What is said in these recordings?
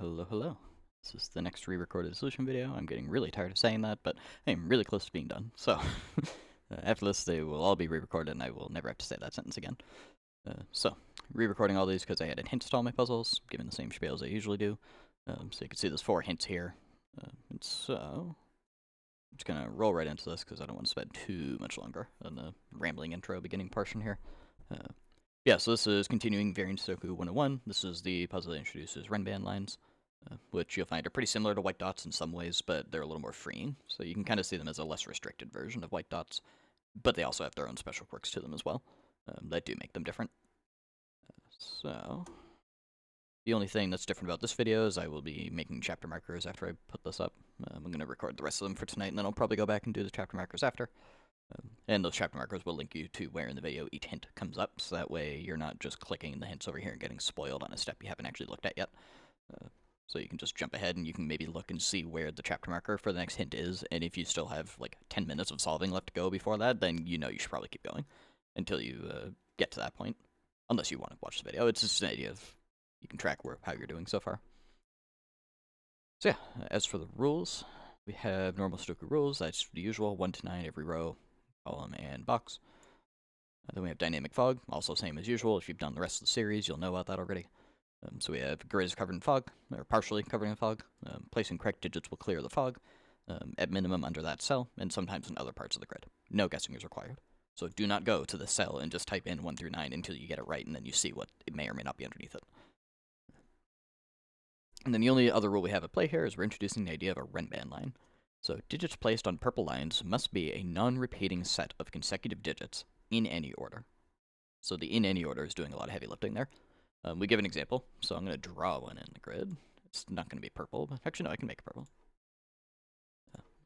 Hello, hello. This is the next re-recorded solution video. I'm getting really tired of saying that, but I am really close to being done. So, after this, they will all be re-recorded, and I will never have to say that sentence again. Re-recording all these because I added hints to all my puzzles, giving the same spiel as I usually do. So you can see there's 4 hints here. And so, I'm just going to roll right into this because I don't want to spend too much longer on the rambling intro beginning portion here. Yeah, so this is continuing Variant Sudoku 101. This is the puzzle that introduces Renban Lines, which you'll find are pretty similar to white dots in some ways, but they're a little more freeing. So you can kind of see them as a less restricted version of white dots, but they also have their own special quirks to them as well that do make them different. So the only thing that's different about this video is I will be making chapter markers after I put this up. I'm going to record the rest of them for tonight, and then I'll probably go back and do the chapter markers after. And those chapter markers will link you to where in the video each hint comes up, so that way you're not just clicking the hints over here and getting spoiled on a step you haven't actually looked at yet. So you can just jump ahead and you can maybe look and see where the chapter marker for the next hint is, and if you still have like 10 minutes of solving left to go before that, then you know you should probably keep going until you get to that point, unless you want to watch the video. It's just an idea of you can track how you're doing so far. So yeah, as for the rules, we have normal Sudoku rules. That's the usual, 1 to 9 every row, column, and box. Then we have dynamic fog, also same as usual. If you've done the rest of the series, you'll know about that already. So we have grids covered in fog, or partially covered in fog. Placing correct digits will clear the fog, at minimum under that cell, and sometimes in other parts of the grid. No guessing is required. So do not go to the cell and just type in 1 through 9 until you get it right, and then you see what it may or may not be underneath it. And then the only other rule we have at play here is we're introducing the idea of a Renban line. So digits placed on purple lines must be a non-repeating set of consecutive digits in any order. So the in any order is doing a lot of heavy lifting there. We give an example, so I'm going to draw one in the grid. It's not going to be purple, but actually no, I can make it purple.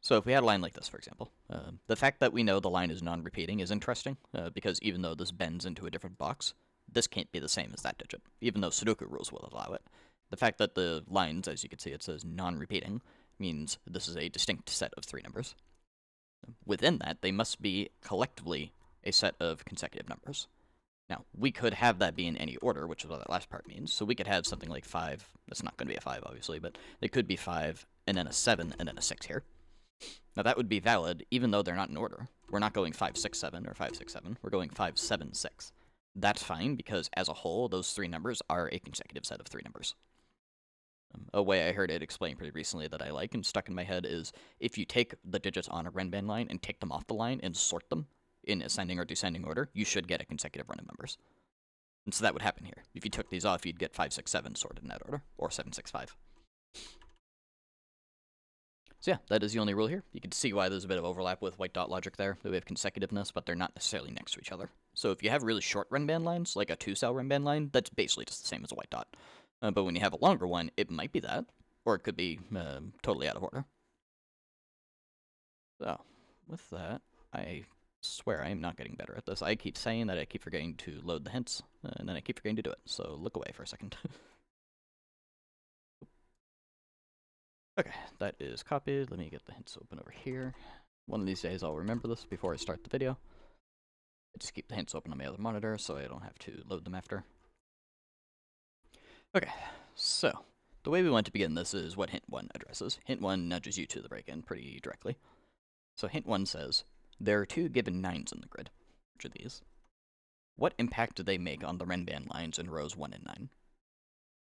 So if we had a line like this, for example, the fact that we know the line is non-repeating is interesting, because even though this bends into a different box, this can't be the same as that digit, even though Sudoku rules will allow it. The fact that the lines, as you can see, it says non-repeating, means this is a distinct set of 3 numbers. Within that, they must be collectively a set of consecutive numbers. Now, we could have that be in any order, which is what that last part means. So we could have something like 5. That's not going to be a 5, obviously, but it could be 5, and then a 7, and then a 6 here. Now, that would be valid, even though they're not in order. We're not going 5, 6, 7, or 5, 6, 7. We're going 5, 7, 6. That's fine, because as a whole, those 3 numbers are a consecutive set of 3 numbers. A way I heard it explained pretty recently that I like and stuck in my head is if you take the digits on a Renban line and take them off the line and sort them in ascending or descending order, you should get a consecutive run of numbers. And so that would happen here. If you took these off, you'd get 5, 6, 7 sorted in that order, or 7, 6, 5. So yeah, that is the only rule here. You can see why there's a bit of overlap with white dot logic there. We have consecutiveness, but they're not necessarily next to each other. So if you have really short Renban lines, like a 2-cell Renban line, that's basically just the same as a white dot. But when you have a longer one, it might be that, or it could be totally out of order. So, with that, I swear I am not getting better at this. I keep saying that I keep forgetting to load the hints, and then I keep forgetting to do it, so look away for a second. Okay, that is copied. Let me get the hints open over here. One of these days I'll remember this before I start the video. I just keep the hints open on my other monitor so I don't have to load them after. Okay, so the way we want to begin this is what hint 1 addresses. Hint 1 nudges you to the break-in pretty directly. So hint 1 says, there are 2 given 9s in the grid. Which are these? What impact do they make on the Renban lines in rows 1 and 9?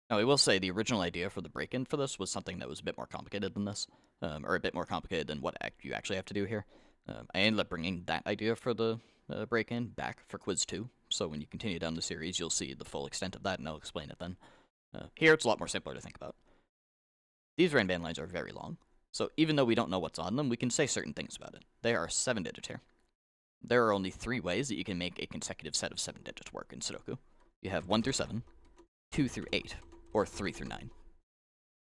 Now, I will say the original idea for the break-in for this was something that was a bit more complicated than this, or a bit more complicated than what you actually have to do here. I ended up bringing that idea for the break-in back for quiz 2, so when you continue down the series, you'll see the full extent of that, and I'll explain it then. Here, it's a lot more simpler to think about. These Renban lines are very long, so even though we don't know what's on them, we can say certain things about it. There are 7 digits here. There are only 3 ways that you can make a consecutive set of 7 digits work in Sudoku. You have 1 through 7, 2 through 8, or 3 through 9.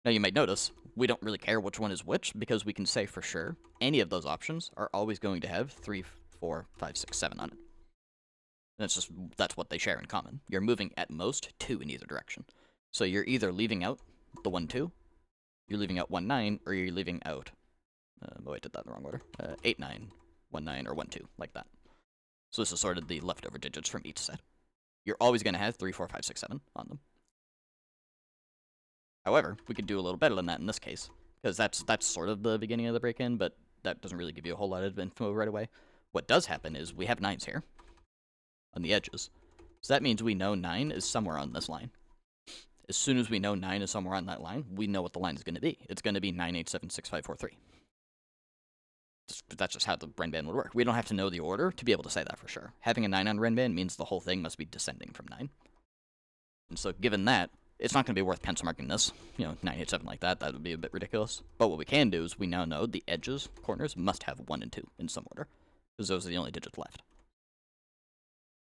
Now you might notice, we don't really care which one is which, because we can say for sure any of those options are always going to have 3, 4, 5, 6, 7 on it. And that's what they share in common. You're moving at most 2 in either direction. So you're either leaving out the 1, 2, you're leaving out 1, 9, or you're leaving out, oh, I did that in the wrong order, 8, 9, 1, 9, or 1, 2, like that. So this is sort of the leftover digits from each set. You're always going to have 3, 4, 5, 6, 7 on them. However, we could do a little better than that in this case, because that's sort of the beginning of the break-in, but that doesn't really give you a whole lot of info right away. What does happen is we have 9s here on the edges. So that means we know 9 is somewhere on this line. As soon as we know 9 is somewhere on that line, we know what the line is going to be. It's going to be 9876543. That's just how the Renban would work. We don't have to know the order to be able to say that for sure. Having a 9 on Renban means the whole thing must be descending from 9. And so given that, it's not going to be worth pencil marking this, 987 like that. That would be a bit ridiculous. But what we can do is we now know the edges, corners, must have 1 and 2 in some order, because those are the only digits left.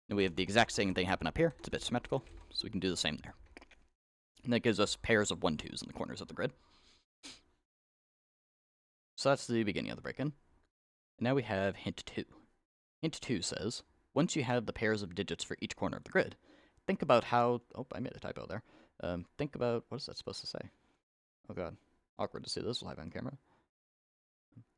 And we have the exact same thing happen up here. It's a bit symmetrical, so we can do the same there. And that gives us pairs of 1, 2s in the corners of the grid. So that's the beginning of the break-in. And now we have hint 2. Hint 2 says, once you have the pairs of digits for each corner of the grid, think about how... Oh, I made a typo there. Think about... What is that supposed to say? Oh, God. Awkward to see this live on camera.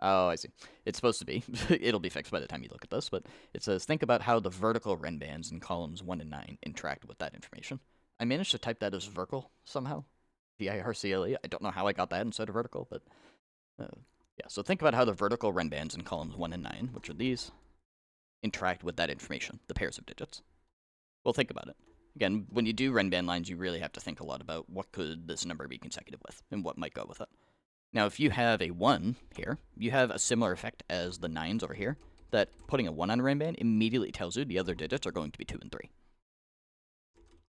Oh, I see. It's supposed to be. It'll be fixed by the time you look at this, but it says, think about how the vertical Renbans in columns 1 and 9 interact with that information. I managed to type that as vertical somehow. V-I-R-C-L-E. I don't know how I got that instead of vertical, but... yeah, so think about how the vertical Renbans in columns 1 and 9, which are these, interact with that information, the pairs of digits. Well, think about it. Again, when you do Renban lines, you really have to think a lot about what could this number be consecutive with, and what might go with it. Now, if you have a 1 here, you have a similar effect as the 9s over here, that putting a 1 on a Renban immediately tells you the other digits are going to be 2 and 3.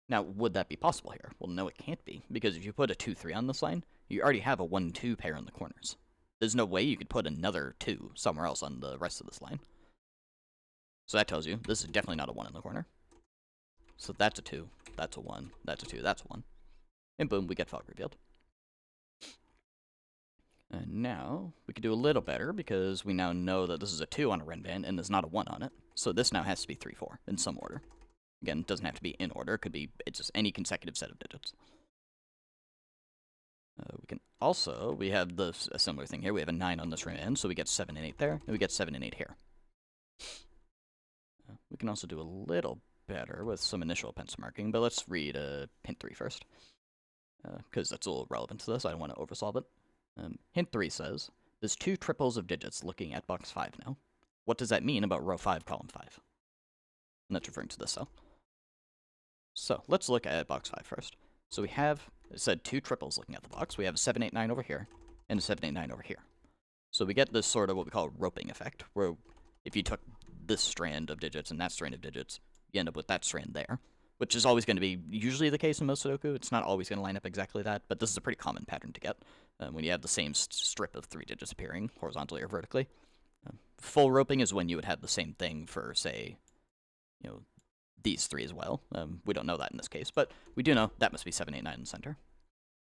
Now, would that be possible here? Well, no, it can't be, because if you put a 2, 3 on this line, you already have a 1, 2 pair in the corners. There's no way you could put another 2 somewhere else on the rest of this line. So that tells you this is definitely not a 1 in the corner. So that's a 2, that's a 1, that's a 2, that's a 1. And boom, we get fog revealed. And now, we could do a little better, because we now know that this is a 2 on a Renban, and there's not a 1 on it. So this now has to be 3, 4, in some order. Again, it doesn't have to be in order, it could be, it's just any consecutive set of digits. We can also, we have a similar thing here. We have a 9 on this Renban, so we get 7 and 8 there, and we get 7 and 8 here. We can also do a little better with some initial pencil marking, but let's read hint 3 first, because that's a little relevant to this. I don't want to oversolve it. Hint 3 says, there's 2 triples of digits looking at box 5 now. What does that mean about row 5, column 5? And that's referring to this cell. So let's look at box 5 first. So we have, it said 2 triples looking at the box. We have a 7, 8, 9 over here, and a 7, 8, 9 over here. So we get this sort of what we call roping effect, where if you took this strand of digits and that strand of digits, you end up with that strand there, which is always going to be usually the case in most Sudoku. It's not always going to line up exactly that, but this is a pretty common pattern to get when you have the same strip of 3 digits appearing horizontally or vertically. Full roping is when you would have the same thing for, say, these 3 as well. We don't know that in this case, but we do know that must be 7, 8, 9 in the center.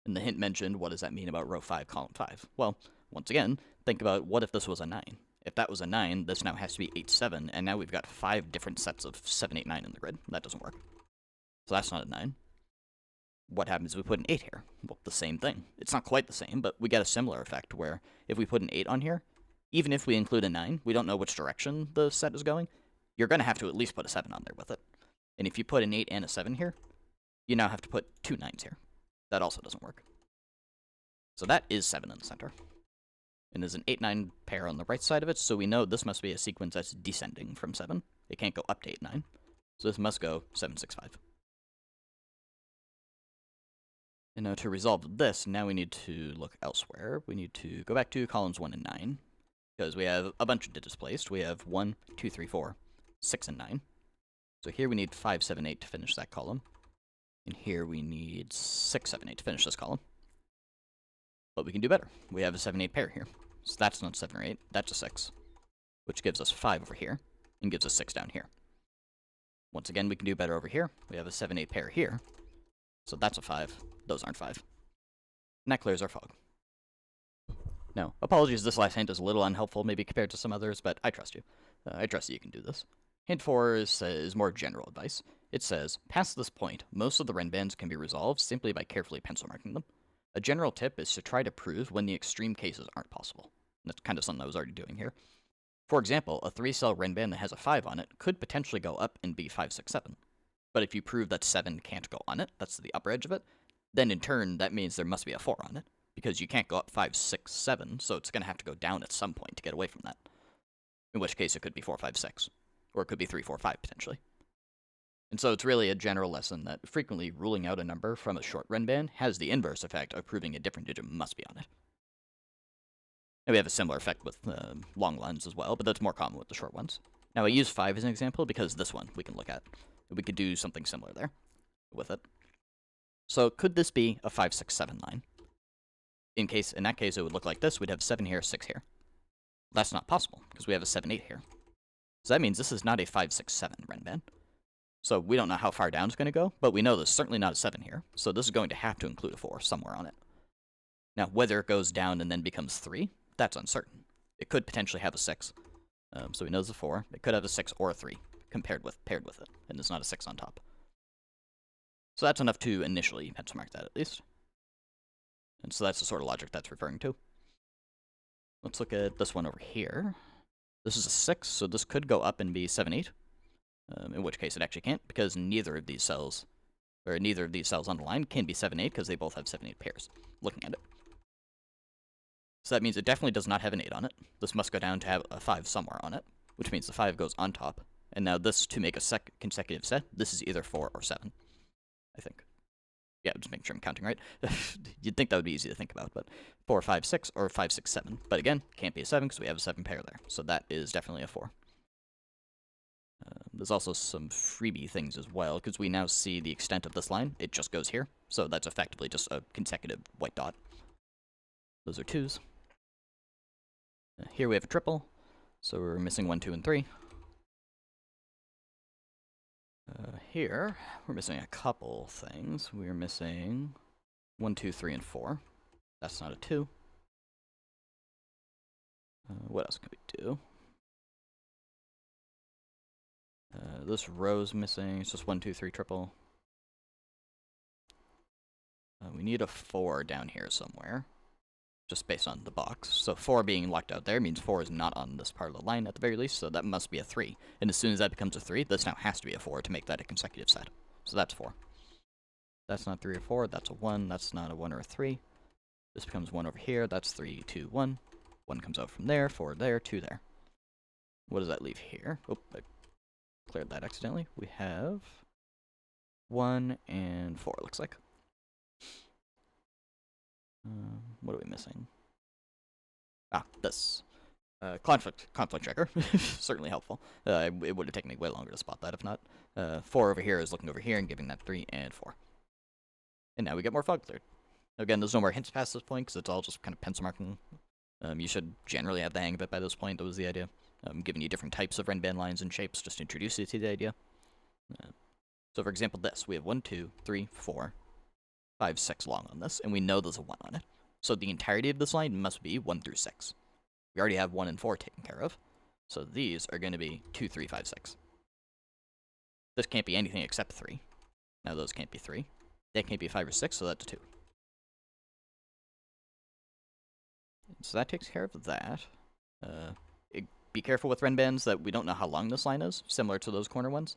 And the hint mentioned, what does that mean about row 5, column 5? Well, once again, think about what if this was a 9? If that was a 9, this now has to be 8, 7, and now we've got 5 different sets of 7, 8, 9 in the grid. That doesn't work. So that's not a 9. What happens if we put an 8 here? Well, the same thing. It's not quite the same, but we get a similar effect where if we put an 8 on here, even if we include a 9, we don't know which direction the set is going, you're going to have to at least put a 7 on there with it. And if you put an 8 and a 7 here, you now have to put 2 9s here. That also doesn't work. So that is 7 in the center. And there's an 8, 9 pair on the right side of it, so we know this must be a sequence that's descending from 7. It can't go up to 8, 9. So this must go 7, 6, 5. And now to resolve this, now we need to look elsewhere. We need to go back to columns 1 and 9, because we have a bunch of digits placed. We have 1, 2, 3, 4, 6, and 9. So here we need 5, 7, 8 to finish that column. And here we need 6, 7, 8 to finish this column. But we can do better. We have a 7, 8 pair here. So that's not 7 or 8, that's a 6. Which gives us 5 over here, and gives us 6 down here. Once again, we can do better over here. We have a 7, 8 pair here. So that's a 5. Those aren't 5. And that clears our fog. Now, apologies, this last hint is a little unhelpful, maybe compared to some others, but I trust you. I trust that you can do this. Hint 4 is more general advice. It says, past this point, most of the Renbans can be resolved simply by carefully pencil marking them. A general tip is to try to prove when the extreme cases aren't possible. And that's kind of something I was already doing here. For example, a 3-cell Renban that has a 5 on it could potentially go up and be 5, 6, 7. But if you prove that 7 can't go on it, that's the upper edge of it, then in turn, that means there must be a 4 on it, because you can't go up 5, 6, 7, so it's going to have to go down at some point to get away from that. In which case, it could be 4, 5, 6, or it could be 3, 4, 5, potentially. And so it's really a general lesson that frequently ruling out a number from a short Renban has the inverse effect of proving a different digit must be on it. And we have a similar effect with long lines as well, but that's more common with the short ones. Now, I use 5 as an example because this one we can look at. We could do something similar there with it. So could this be a 5, 6, 7 line? In that case, it would look like this. We'd have 7 here, 6 here. That's not possible because we have a 7, 8 here. So that means this is not a 5, 6, 7 Renban. So we don't know how far down it's going to go, but we know there's certainly not a 7 here. So this is going to have to include a 4 somewhere on it. Now, whether it goes down and then becomes 3, that's uncertain. It could potentially have a 6. So we know it's a 4. It could have a 6 or a 3 paired with it, and it's not a 6 on top. So that's enough to initially pencil mark that at least. And so that's the sort of logic that's referring to. Let's look at this one over here. This is a 6, so this could go up and be 7, 8. In which case it actually can't, because neither of these cells on the line can be 7, 8, because they both have 7, 8 pairs, looking at it. So that means it definitely does not have an 8 on it. This must go down to have a 5 somewhere on it, which means the 5 goes on top. And now this, to make a consecutive set, this is either 4 or 7, I think. Yeah, just making sure I'm counting right. You'd think that would be easy to think about, but 4, 5, 6, or 5, 6, 7. But again, can't be a 7 because we have a 7 pair there. So that is definitely a 4. There's also some freebie things as well, because we now see the extent of this line. It just goes here. So that's effectively just a consecutive white dot. Those are 2s. Here we have a triple, so we're missing 1, 2, and 3. Here, we're missing a couple things. We're missing 1, 2, 3, and 4. That's not a 2. What else can we do? This row's missing. It's just 1, 2, 3, triple. We need a 4 down here somewhere, just based on the box. So 4 being locked out there means 4 is not on this part of the line at the very least, so that must be a 3. And as soon as that becomes a 3, this now has to be a 4 to make that a consecutive set. So that's 4. That's not 3 or 4, that's a 1, that's not a 1 or a 3. This becomes 1 over here, that's 3, 2, 1. 1 comes out from there, 4 there, 2 there. What does that leave here? Oh, I cleared that accidentally. We have 1 and 4, looks like. What are we missing? Ah, this. Conflict checker. Certainly helpful. It would have taken me way longer to spot that if not. 4 over here is looking over here and giving that 3 and 4. And now we get more fog cleared. Again, there's no more hints past this point because it's all just kind of pencil marking. You should generally have the hang of it by this point. That was the idea. Giving you different types of Renban lines and shapes just to introduce you to the idea. So for example, this. We have 1, 2, 3, 4, 5, 6 long on this, and we know there's a 1 on it. So the entirety of this line must be 1 through 6. We already have 1 and 4 taken care of. So these are going to be 2, 3, 5, 6. This can't be anything except 3. Now those can't be 3. That can't be 5 or 6, so that's a 2. So that takes care of that. Be careful with Renbans that we don't know how long this line is, similar to those corner ones.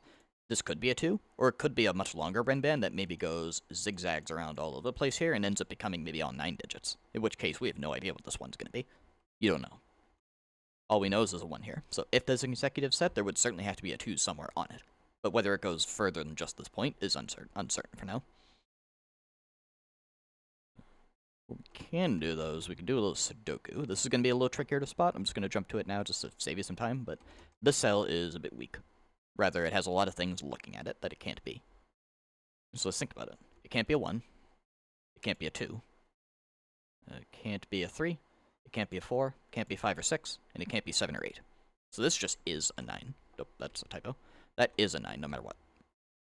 This could be a 2, or it could be a much longer Renban that maybe goes zigzags around all over the place here and ends up becoming maybe all 9 digits. In which case, we have no idea what this one's going to be. You don't know. All we know is there's a 1 here. So if there's a consecutive set, there would certainly have to be a 2 somewhere on it. But whether it goes further than just this point is uncertain for now. What we can do, though, is we can do a little Sudoku. This is going to be a little trickier to spot. I'm just going to jump to it now just to save you some time, but this cell is a bit weak. Rather, it has a lot of things looking at it that it can't be. So let's think about it. It can't be a 1. It can't be a 2. It can't be a 3. It can't be a 4. It can't be 5 or 6. And it can't be 7 or 8. So this just is a 9. Nope, that's a typo. That is a 9 no matter what.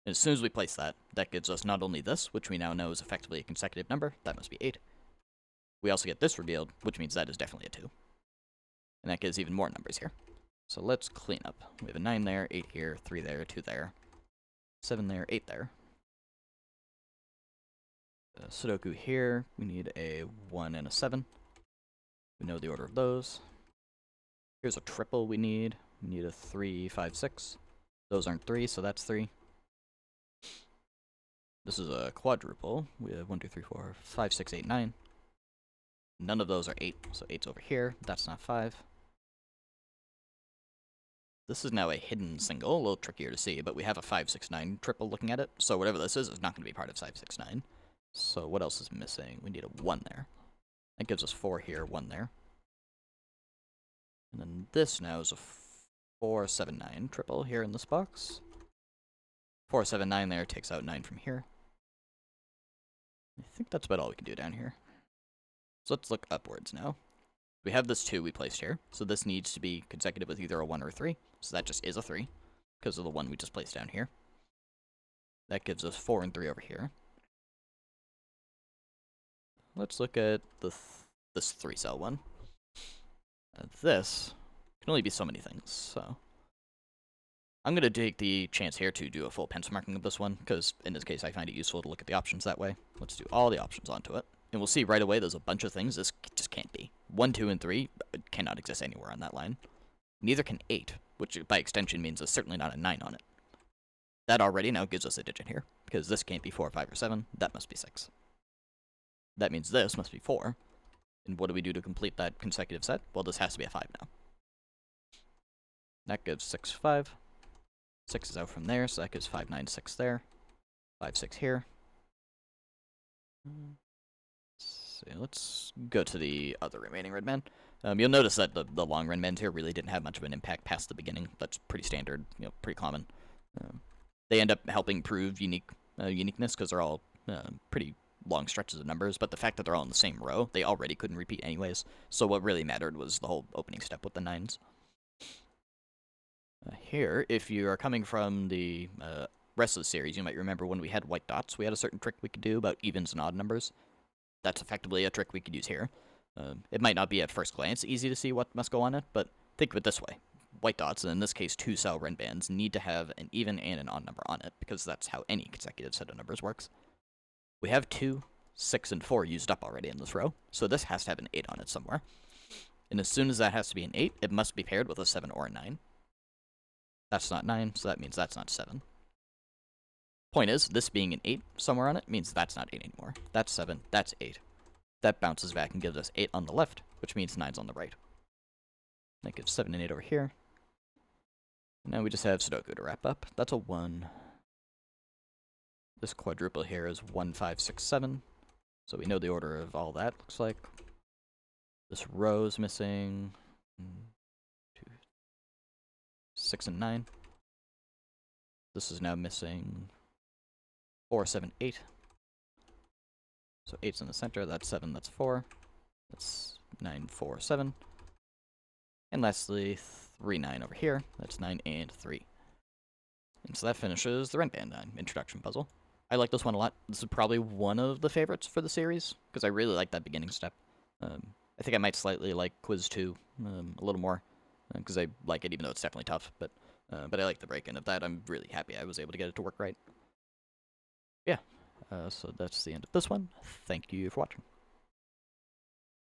And as soon as we place that, that gives us not only this, which we now know is effectively a consecutive number. That must be 8. We also get this revealed, which means that is definitely a 2. And that gives even more numbers here. So let's clean up. We have a 9 there, 8 here, 3 there, 2 there, 7 there, 8 there. Sudoku here, we need a 1 and a 7. We know the order of those. Here's a triple we need. We need a 3, 5, 6. Those aren't 3, so that's 3. This is a quadruple. We have 1, 2, 3, 4, 5, 6, 8, 9. None of those are 8, so 8's over here. That's not 5. This is now a hidden single, a little trickier to see, but we have a 5, 6, 9 triple looking at it, so whatever this is not going to be part of 5, 6, 9. So what else is missing? We need a 1 there. That gives us 4 here, 1 there. And then this now is a 4, 7, 9 triple here in this box. 4, 7, 9 there takes out 9 from here. I think that's about all we can do down here. So let's look upwards now. We have this 2 we placed here, so this needs to be consecutive with either a 1 or a 3. So that just is a 3, because of the 1 we just placed down here. That gives us 4 and 3 over here. Let's look at this 3-cell one. This can only be so many things, so I'm going to take the chance here to do a full pencil marking of this one, because in this case I find it useful to look at the options that way. Let's do all the options onto it. And we'll see right away there's a bunch of things this just can't be. 1, 2, and 3 cannot exist anywhere on that line. Neither can 8, which by extension means there's certainly not a 9 on it. That already now gives us a digit here, because this can't be 4, 5, or 7. That must be 6. That means this must be 4. And what do we do to complete that consecutive set? Well, this has to be a 5 now. That gives 6, 5. 6 is out from there, so that gives 5, 9, 6 there. 5, 6 here. So let's go to the other remaining Renban. You'll notice that the long Renbans here really didn't have much of an impact past the beginning. That's pretty standard, pretty common. They end up helping prove uniqueness because they're all pretty long stretches of numbers, but the fact that they're all in the same row, they already couldn't repeat anyways. So what really mattered was the whole opening step with the 9s. Here, if you are coming from the rest of the series, you might remember when we had white dots, we had a certain trick we could do about evens and odd numbers. That's effectively a trick we could use here. It might not be at first glance easy to see what must go on it, but think of it this way. White dots, and in this case 2-cell Renbans, need to have an even and an odd number on it, because that's how any consecutive set of numbers works. We have 2, 6, and 4 used up already in this row, so this has to have an 8 on it somewhere. And as soon as that has to be an 8, it must be paired with a 7 or a 9. That's not 9, so that means that's not 7. Point is, this being an 8 somewhere on it means that's not 8 anymore. That's 7, that's 8. That bounces back and gives us 8 on the left, which means 9's on the right. That gives 7 and 8 over here. Now we just have Sudoku to wrap up. That's a 1. This quadruple here is 1, 5, 6, 7. So we know the order of all that looks like. This row is missing 2, 6, and 9. This is now missing 4, 7, 8. So 8's in the center, that's 7, that's 4. That's 9, 4, 7. And lastly, 3, 9 over here. That's 9 and 3. And so that finishes the Renban introduction puzzle. I like this one a lot. This is probably one of the favorites for the series, because I really like that beginning step. I think I might slightly like Quiz 2 a little more, because I like it even though it's definitely tough. But I like the break-in of that. I'm really happy I was able to get it to work right. Yeah, so that's the end of this one. Thank you for watching.